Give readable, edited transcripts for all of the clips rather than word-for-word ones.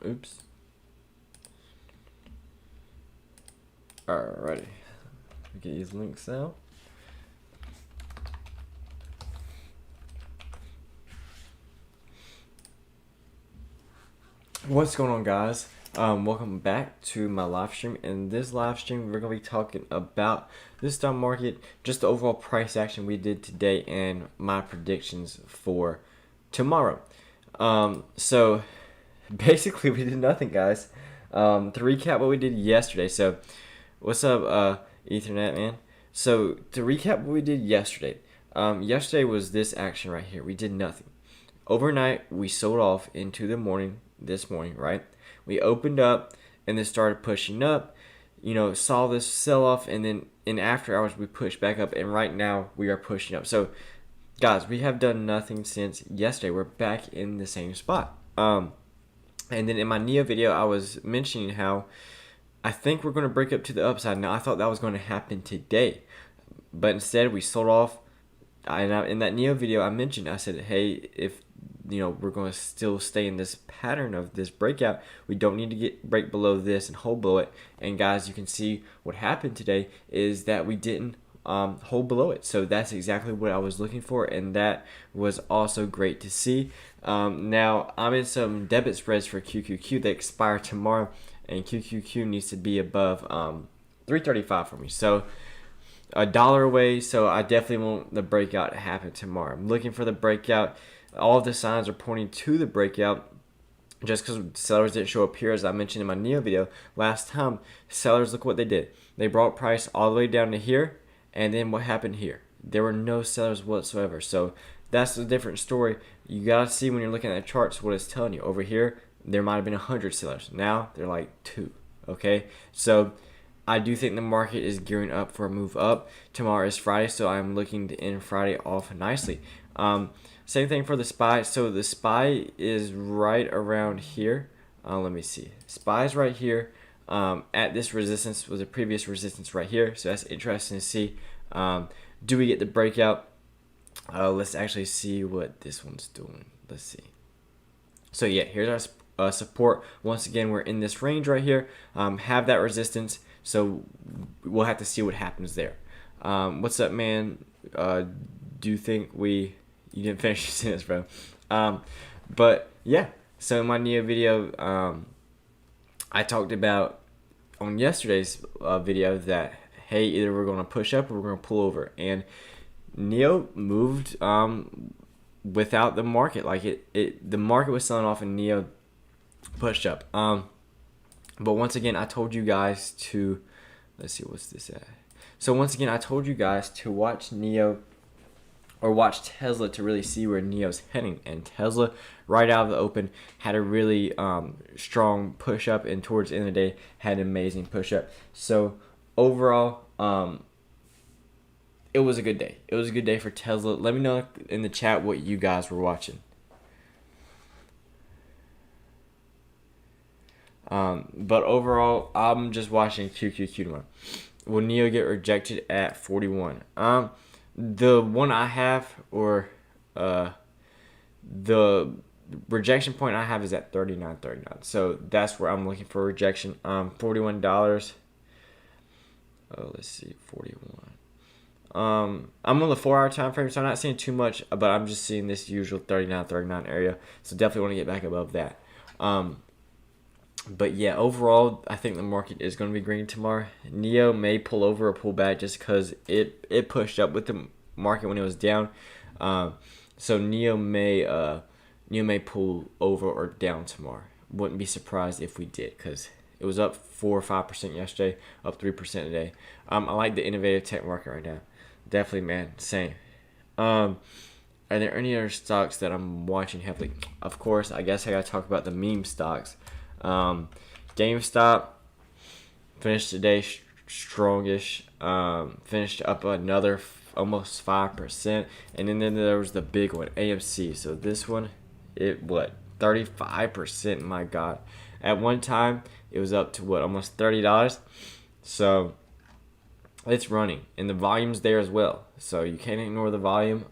Oops. Alrighty. Get these links out. What's going on, guys? Welcome back to my live stream. In this live stream, we're going to be talking about the stock market, just the overall price action we did today, and my predictions for tomorrow. So basically, we did nothing, guys. To recap what we did yesterday. So, what's up, Ethernet man? So to recap what we did yesterday. Yesterday was this action right here. We did nothing. Overnight, we sold off into the morning. This morning, right? We opened up and then started pushing up. Saw this sell off, and then in after hours we pushed back up, and right now we are pushing up. So, guys, we have done nothing since yesterday. We're back in the same spot. And then in my NIO video, I was mentioning how I think we're going to break up to the upside. Now, I thought that was going to happen today, but instead we sold off. In that NIO video, I mentioned, I said, hey, if we're going to still stay in this pattern of this breakout, we don't need to break below this and hold below it. And guys, you can see what happened today is that we didn't hold below it. So that's exactly what I was looking for, and that was also great to see. Now I'm in some debit spreads for QQQ that expire tomorrow, and QQQ needs to be above 335 for me. So $1 away, so I definitely want the breakout to happen tomorrow. I'm looking for the breakout. All of the signs are pointing to the breakout. Just because sellers didn't show up here, as I mentioned in my NIO video last time, sellers, look what they did. They brought price all the way down to here, and then what happened here? There were no sellers whatsoever. So that's a different story. You gotta see when you're looking at the charts what it's telling you. Over here, there might have been 100 sellers. Now they're like 2. Okay, so I do think the market is gearing up for a move up. Tomorrow is Friday, so I'm looking to end Friday off nicely. Same thing for the SPY. So the SPY is right around here. Let me see. SPY is right here. At this resistance was a previous resistance right here. So that's interesting to see. Do we get the breakout? Let's actually see what this one's doing. Let's see. So yeah, here's our support. Once again, we're in this range right here. Have that resistance. So we'll have to see what happens there. What's up, man? Do you think you didn't finish your sentence, bro? But yeah, so in my NIO video, I talked about on yesterday's video that, hey, either we're going to push up or we're going to pull over. And NIO moved without the market. Like the market was selling off and NIO pushed up. But once again, I told you guys to, let's see, what's this at? So once again, I told you guys to watch NIO or watch Tesla to really see where NIO's heading. And Tesla, right out of the open, had a really strong push up, and towards the end of the day, had an amazing push up. So overall, it was a good day. It was a good day for Tesla. Let me know in the chat what you guys were watching. But overall, I'm just watching QQQ tomorrow. Will NIO get rejected at 41? The one I have, or the rejection point I have is at 39.39. So that's where I'm looking for rejection. $41. Oh, let's see, 41. I'm on the 4-hour time frame, so I'm not seeing too much, but I'm just seeing this usual 39 area. So definitely want to get back above that. But yeah, overall, I think the market is going to be green tomorrow. NIO may pull over or pull back just because it pushed up with the market when it was down. So NIO may pull over or down tomorrow. Wouldn't be surprised if we did, because it was up 4 or 5% yesterday, up 3% today. I like the innovative tech market right now. Definitely, man, same. Are there any other stocks that I'm watching heavily? Of course, I guess I got to talk about the meme stocks. GameStop finished today strongish. Finished up another almost 5%, and then there was the big one, AMC. So this one, 35%. My God, at one time it was up to almost $30. So it's running, and the volume's there as well. So you can't ignore the volume.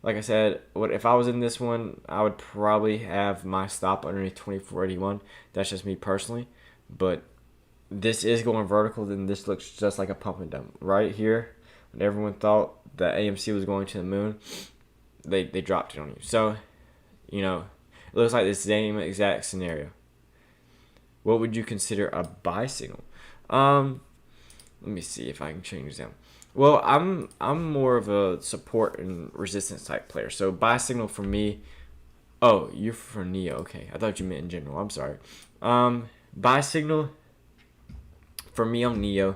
Like I said, what if I was in this one, I would probably have my stop underneath 2481. That's just me personally, but this is going vertical. Then this looks just like a pump and dump right here. When everyone thought that AMC was going to the moon, they dropped it on you. So, you know, it looks like the same exact scenario. What would you consider a buy signal? Let me see if I can change them. Well, I'm more of a support and resistance type player. So buy signal for me. Oh, you're for Neo. Okay, I thought you meant in general. I'm sorry. Buy signal for me on Neo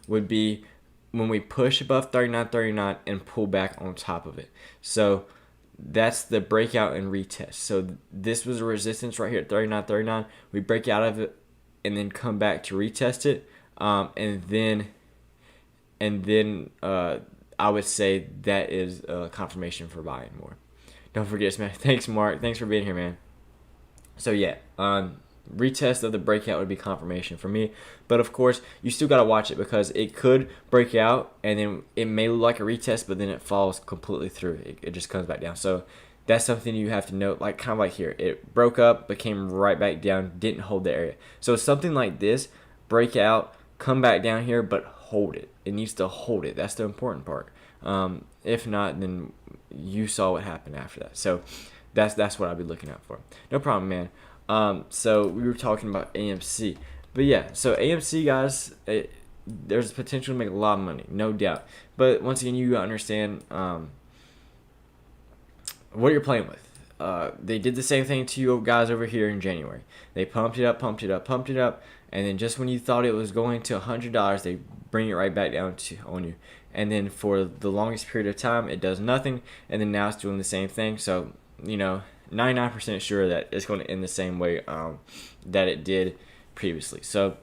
would be when we push above 39.39 and pull back on top of it. So that's the breakout and retest. So this was a resistance right here at 39.39. We break out of it and then come back to retest it. And then I would say that is a confirmation for buying more. Don't forget, man. Thanks, Mark. Thanks for being here, man. So yeah, retest of the breakout would be confirmation for me. But of course, you still gotta watch it because it could break out and then it may look like a retest, but then it falls completely through. It just comes back down. So that's something you have to note. Like kind of like here, it broke up, but came right back down, didn't hold the area. So something like this, break out, come back down here, but hold it. It needs to hold it. That's the important part. If not, then you saw what happened after that. So that's what I'd be looking out for. No problem, man. So we were talking about AMC, but yeah. So AMC guys, there's potential to make a lot of money, no doubt. But once again, you gotta understand what you're playing with. They did the same thing to you guys over here in January. They pumped it up, and then just when you thought it was going to $100, they bring it right back down on you. And then for the longest period of time, it does nothing, and then now it's doing the same thing. So 99% sure that it's going to end the same way that it did previously. So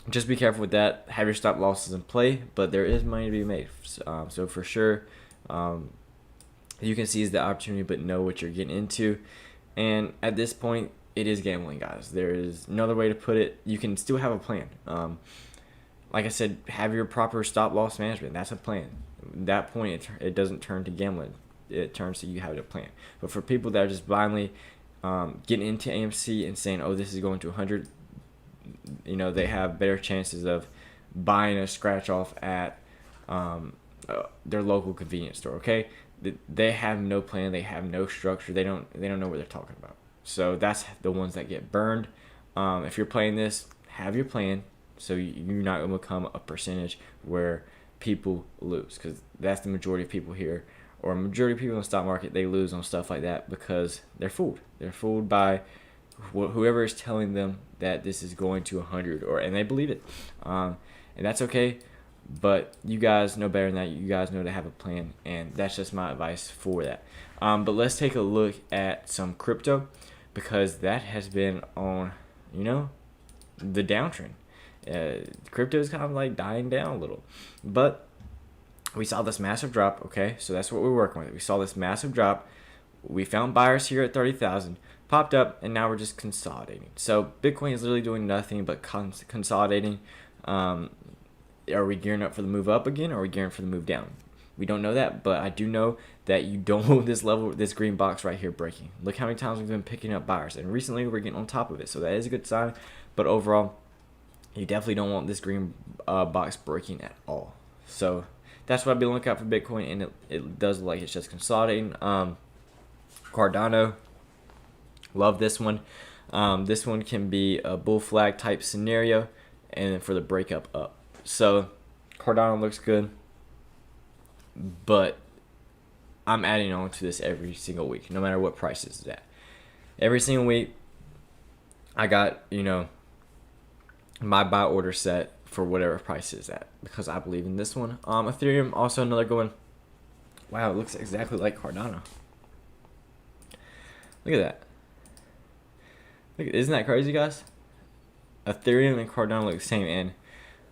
just be careful with that. Have your stop losses in play, but there is money to be made. So for sure, you can seize the opportunity, but know what you're getting into. And at this point, it is gambling, guys. There is no other way to put it. You can still have a plan. Like I said, have your proper stop loss management. That's a plan. At that point, it doesn't turn to gambling. It turns to you having a plan. But for people that are just blindly getting into AMC and saying, oh, this is going to 100, they have better chances of buying a scratch off at their local convenience store. Okay, they have no plan. They have no structure. They don't know what they're talking about. So that's the ones that get burned. If you're playing this, have your plan, so you're not going to become a percentage where people lose, because that's the majority of people here, or a majority of people in the stock market. They lose on stuff like that because they're fooled. They're fooled by whoever is telling them that this is going to 100, and they believe it. And that's okay, but you guys know better than that. You guys know to have a plan, and that's just my advice for that. But let's take a look at some crypto, because that has been on, the downtrend. Crypto is kind of like dying down a little, but we saw this massive drop. Okay, so that's what we're working with. We saw this massive drop. We found buyers here at 30,000, popped up, and now we're just consolidating. So Bitcoin is literally doing nothing but consolidating. Are we gearing up for the move up again, or are we gearing for the move down? We don't know that, but I do know that you don't want this level, this green box right here breaking. Look how many times we've been picking up buyers, and recently we're getting on top of it, so that is a good sign. But overall, you definitely don't want this green box breaking at all. So that's what I'd be looking out for Bitcoin, and it does look like it's just consolidating. Cardano, love this one. This one can be a bull flag type scenario, and then for the breakup up. So Cardano looks good, but I'm adding on to this every single week, no matter what price it's at. Every single week, I got, my buy order set for whatever price is at, because I believe in this one. Ethereum, also another good one. Wow, it looks exactly like Cardano. Look at that. Isn't that crazy, guys? Ethereum and Cardano look the same, and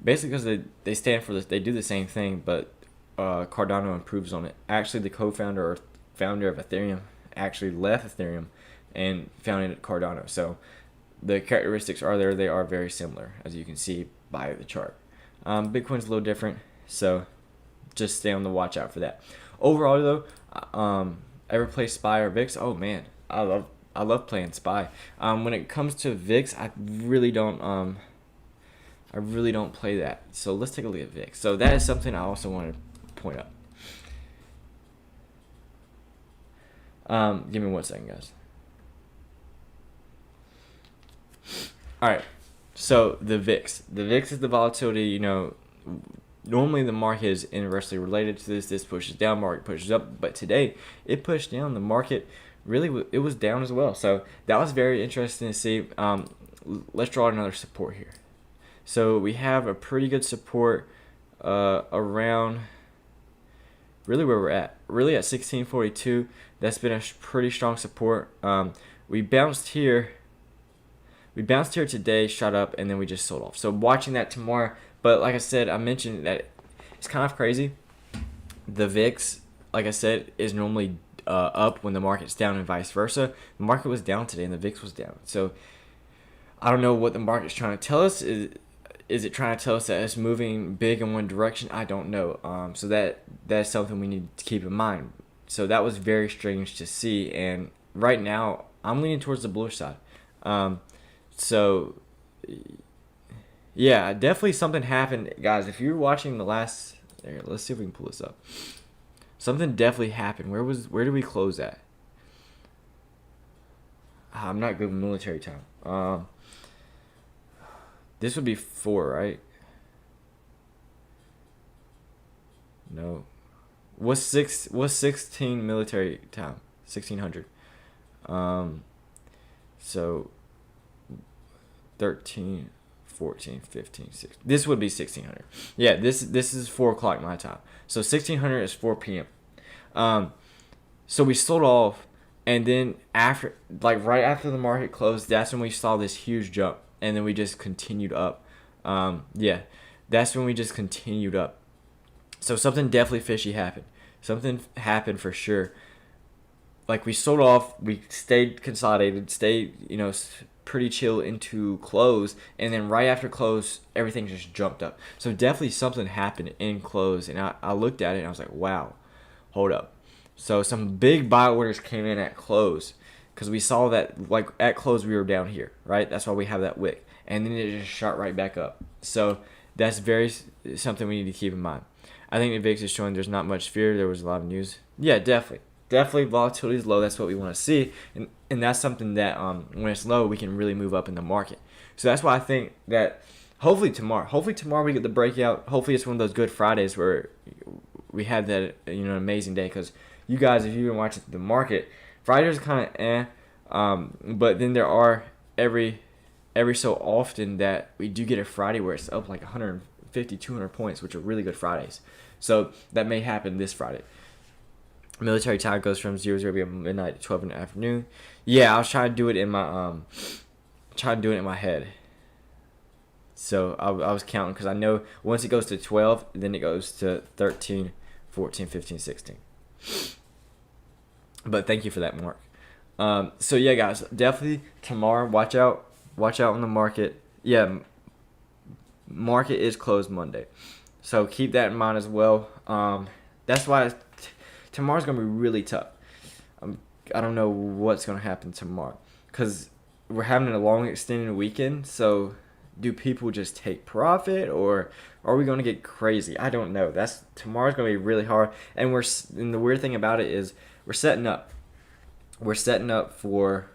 basically because they stand for this, they do the same thing, but Cardano improves on it. Actually, the co-founder or founder of Ethereum actually left Ethereum and founded Cardano. So the characteristics are there. They are very similar, as you can see by the chart. Bitcoin's a little different, so just stay on the watch out for that. Overall though, ever play Spy or VIX? Oh man, I love playing Spy. When it comes to VIX, I really don't play that. So let's take a look at VIX. So that is something I also want to point out. Give me 1 second, guys. All right. So the VIX. The VIX is the volatility. You know, normally the market is inversely related to this. This pushes down, market pushes up. But today it pushed down. The market really it was down as well. So that was very interesting to see. Let's draw another support here. So we have a pretty good support around really where we're at. Really at 1642. That's been a pretty strong support. We bounced here. We bounced here today, shot up, and then we just sold off. So watching that tomorrow. But like I said, I mentioned that it's kind of crazy. The VIX, like I said, is normally up when the market's down and vice versa. The market was down today and the VIX was down. So I don't know what the market's trying to tell us. Is it trying to tell us that it's moving big in one direction? I don't know. So that's something we need to keep in mind. So that was very strange to see. And right now, I'm leaning towards the bullish side. So, yeah, definitely something happened. Guys, if you're watching the last... There, let's see if we can pull this up. Something definitely happened. Where did we close at? I'm not good with military time. This would be 4, right? No. What's 16 military time? 1600. So 13, 14, 15, 16. This would be 1600. Yeah, this is 4 o'clock my time. So 1600 is 4 p.m. So we sold off, and then right after the market closed, that's when we saw this huge jump, and then we just continued up. Yeah, that's when we just continued up. So something definitely fishy happened. Something happened for sure. Like we sold off, we stayed consolidated, pretty chill into close, and then right after close, everything just jumped up. So definitely something happened in close, and I looked at it and I was like, wow, hold up. So some big buy orders came in at close because we saw that like at close we were down here, right? That's why we have that wick, and then it just shot right back up. So that's something we need to keep in mind. I think the VIX is showing there's not much fear. There was a lot of news. Yeah, definitely volatility is low. That's what we want to see, and that's something that when it's low, we can really move up in the market. So that's why I think that hopefully tomorrow we get the breakout. Hopefully it's one of those good Fridays where we had that amazing day. Because you guys, if you've been watching the market, Fridays are kind of but then there are every so often that we do get a Friday where it's up like 150, 200 points, which are really good Fridays. So that may happen this Friday. Military time goes from 00 p.m. midnight to 12 in the afternoon. Yeah, I was trying to do it in my head. So I was counting because I know once it goes to 12, then it goes to 13, 14, 15, 16. But thank you for that, Mark. So yeah, guys, definitely tomorrow. Watch out on the market. Yeah, market is closed Monday, so keep that in mind as well. That's why tomorrow's gonna be really tough. I don't know what's gonna happen tomorrow because we're having a long extended weekend. So do people just take profit, or are we gonna get crazy? I don't know. Tomorrow's gonna be really hard, and the weird thing about it is we're setting up. We're setting up for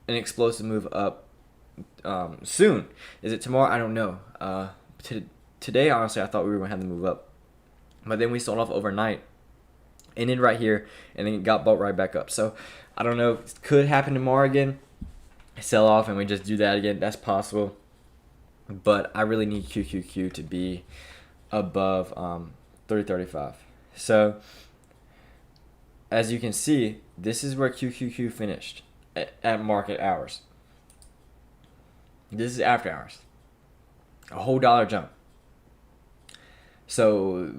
an explosive move up soon. Is it tomorrow? I don't know. Today, honestly, I thought we were going to have to move up. But then we sold off overnight. Ended right here, and then it got bought right back up. So, I don't know. It could happen tomorrow again. Sell off, and we just do that again. That's possible. But I really need QQQ to be above 335. So, as you can see, this is where QQQ finished at market hours. This is after hours. A whole dollar jump. So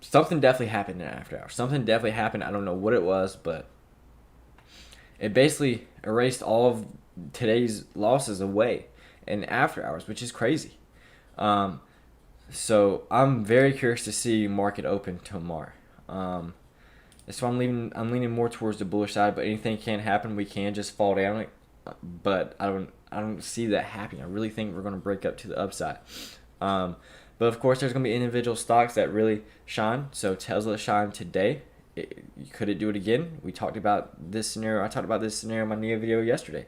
something definitely happened in after hours. Something definitely happened. I don't know what it was, but it basically erased all of today's losses away in after hours, which is crazy. So I'm very curious to see market open tomorrow. That's why I'm leaning more towards the bullish side, but anything can happen. We can just fall down it, but I don't see that happening. I really think we're going to break up to the upside. Um, but of course, there's going to be individual stocks that really shine. So Tesla shined today. Could it do it again? We talked about this scenario. I talked about this scenario in my NIO video yesterday.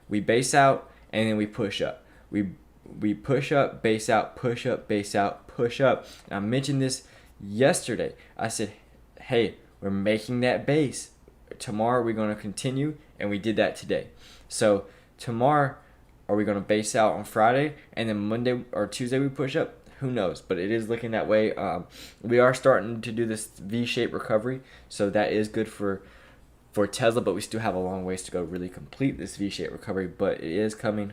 We base out and then we push up. We push up, base out, push up, base out, push up. And I mentioned this yesterday. I said, hey, we're making that base. Tomorrow we're going to continue, and we did that today. So tomorrow, are we going to base out on Friday, and then Monday or Tuesday we push up? Who knows? But it is looking that way. We are starting to do this V-shaped recovery, so that is good for Tesla, but we still have a long ways to go to really complete this V-shaped recovery. But it is coming.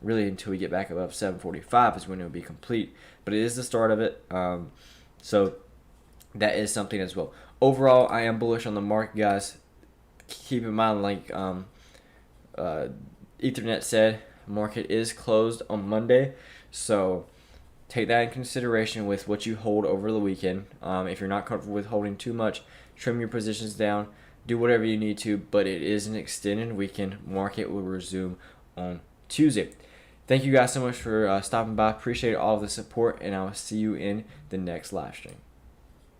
Really, until we get back above 745 is when it will be complete. But it is the start of it. So that is something as well. Overall, I am bullish on the market, guys. Keep in mind, like Ethernet said, market is closed on Monday. So take that in consideration with what you hold over the weekend. If you're not comfortable with holding too much, trim your positions down. Do whatever you need to, but it is an extended weekend. Market will resume on Tuesday. Thank you guys so much for stopping by. Appreciate all of the support, and I'll see you in the next live stream.